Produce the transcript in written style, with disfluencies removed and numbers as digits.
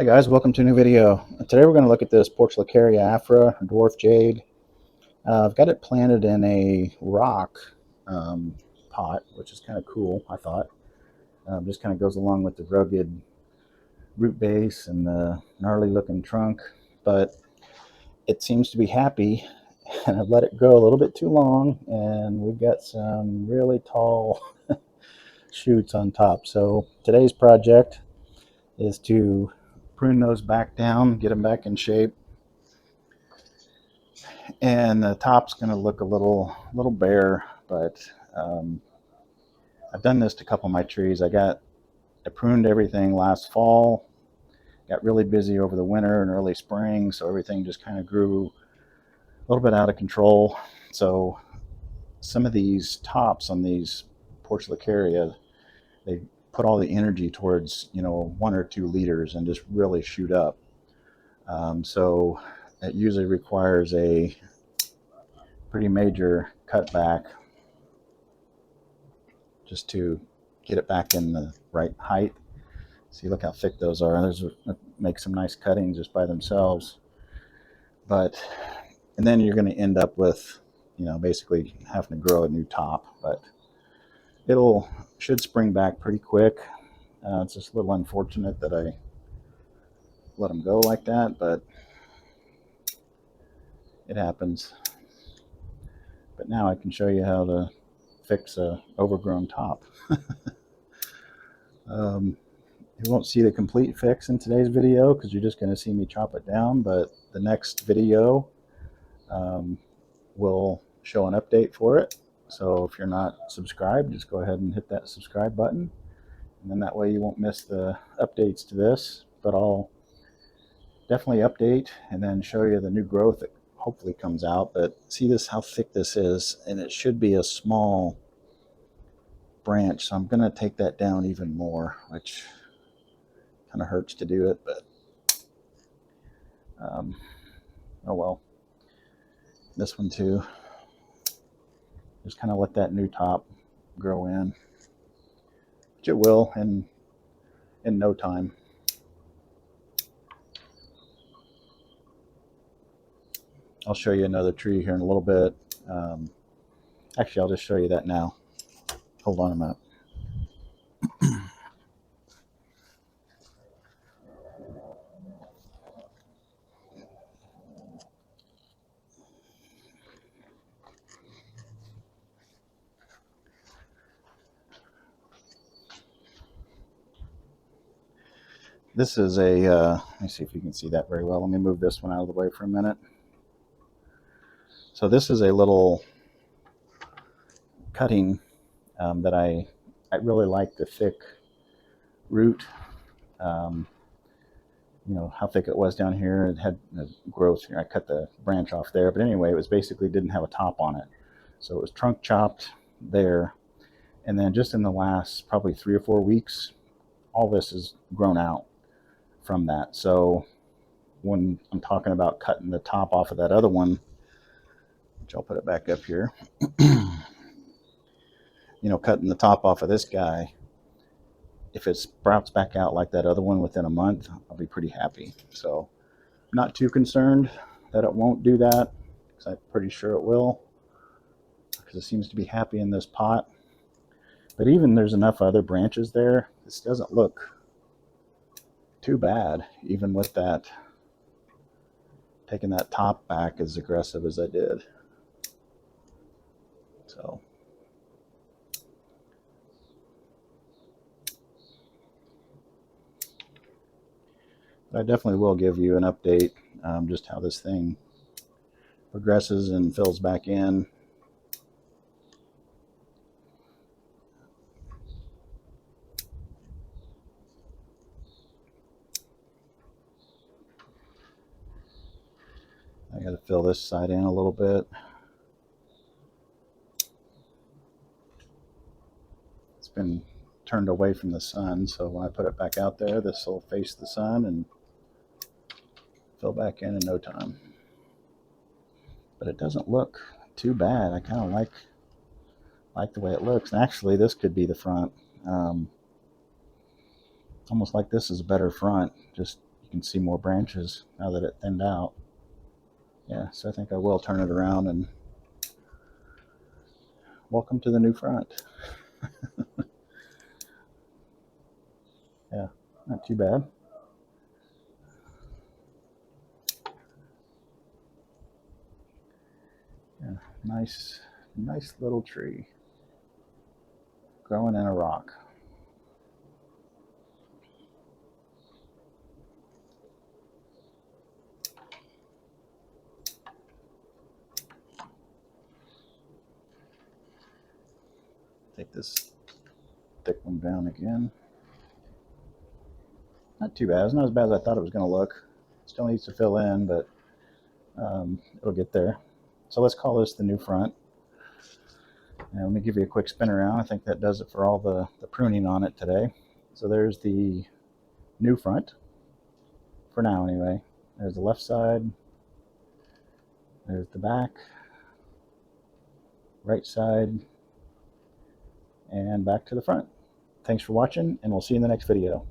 Hi guys, welcome to a new video. Today we're going to look at this portulacaria afra, dwarf jade. I've got it planted in a rock pot, which is kind of cool, I thought. Just kind of goes along with the rugged root base and the gnarly looking trunk, but it seems to be happy, and I've let it grow a little bit too long, and we've got some really tall shoots on top. So today's project is to prune those back down, get them back in shape, and the top's going to look a little bare, but I've done this to a couple of my trees. I pruned everything last fall, got really busy over the winter and early spring, so everything just kind of grew a little bit out of control. So some of these tops on these portulacaria, they put all the energy towards 1 or 2 leaders and just really shoot up. So it usually requires a pretty major cutback just to get it back in the right height. See, look how thick those are. Those make some nice cuttings just by themselves. And then you're going to end up with, basically having to grow a new top. But should spring back pretty quick. It's just a little unfortunate that I let them go like that, but it happens. But now I can show you how to fix a overgrown top. You won't see the complete fix in today's video because you're just going to see me chop it down, but the next video will show an update for it. So if you're not subscribed, just go ahead and hit that subscribe button, and then that way you won't miss the updates to this. But I'll definitely update and then show you the new growth that hopefully comes out. But see this, how thick this is, and it should be a small branch, so I'm going to take that down even more, which kind of hurts to do it, but oh well. This one too, just kind of let that new top grow in, which it will in no time. I'll show you another tree here in a little bit. Actually, I'll just show you that now. Hold on a minute. This is a, let me see if you can see that very well. Let me move this one out of the way for a minute. So this is a little cutting that I really like the thick root. How thick it was down here. It had growth here. I cut the branch off there, but anyway, it was basically didn't have a top on it. So it was trunk chopped there. And then just in the last probably 3 or 4 weeks, all this is grown out from that. So when I'm talking about cutting the top off of that other one, which I'll put it back up here, cutting the top off of this guy, if it sprouts back out like that other one within a month, I'll be pretty happy. So I'm not too concerned that it won't do that, because I'm pretty sure it will, because it seems to be happy in this pot. But even there's enough other branches there, this doesn't look too bad, even with that, taking that top back as aggressive as I did. So I definitely will give you an update, just how this thing progresses and fills back in. I got to fill this side in a little bit. It's been turned away from the sun, so when I put it back out there, this will face the sun and fill back in no time. But it doesn't look too bad. I kind of like the way it looks. And actually, this could be the front. Almost like this is a better front. Just can see more branches now that it thinned out. Yeah, so I think I will turn it around, and welcome to the new front. Yeah, not too bad. Yeah, nice little tree growing in a rock. Take this thick one down again. Not too bad. It's not as bad as I thought it was going to look. Still needs to fill in, but it'll get there. So let's call this the new front. And let me give you a quick spin around. I think that does it for all the pruning on it today. So there's the new front, for now anyway. There's the left side. There's the back, right side, and back to the front. Thanks for watching, and we'll see you in the next video.